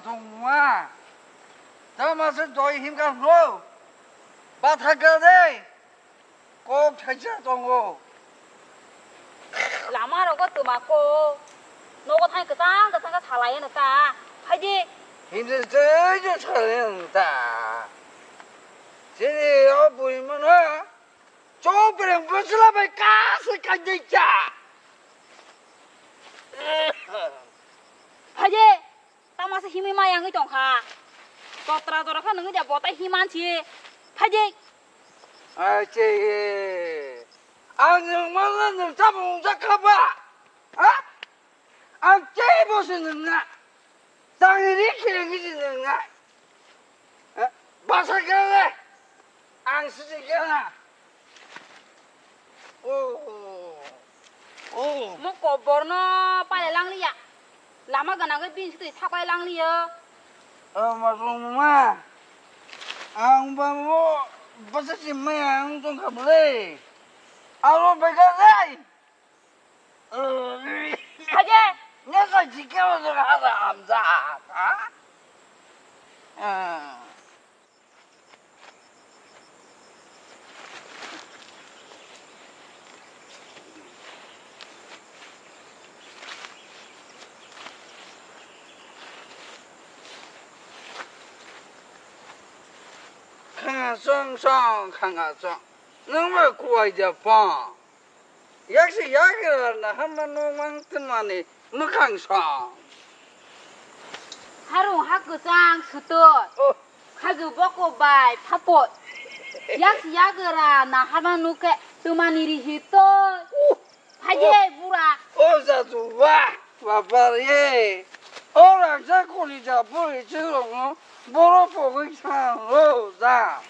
동무아, 저 맛은 너희 힘가로 마타가네 꼭 찾아 동고. 라마로 것도 맞고, 너가 타니까 짱가 짱가 잘라야겠다. 하지. 힘들 저저 잘한다. 쟤네 여보이면은 조그랑 벗으라면 가스 간다있자. 하지. 따마서 힘이 많이 안 정가. 또더라도 하는 거냐 보다 힘많지. 하지. 아쟤 안녕만은 너 잡아온 작가봐. 안 째보시는 나. 당연히 기능이지는 나. 마사가네. 안 쓰지잖아. 오. 먹고 버너 빨리 랑리야. 라마가 나가 빈스도 사과에 랑리야. 마동마. 뭐 버섯이 뭐야? 좀 가볼래. 아로 배가래. 하지. 내가 지켜서 하라 암자.看看上，能不能过一点棒？要是压个那还没弄完，怎么呢？没看上。 하루 학교 짱 수도. 학교 먹고 바이 파포. 약시약이라 나 하나 놓게 그만 일이 히또. 하지 부라. 어자도 와봐리. 어라 자꾸리 잡으리 지금 뭐로 보고 있어. 어자.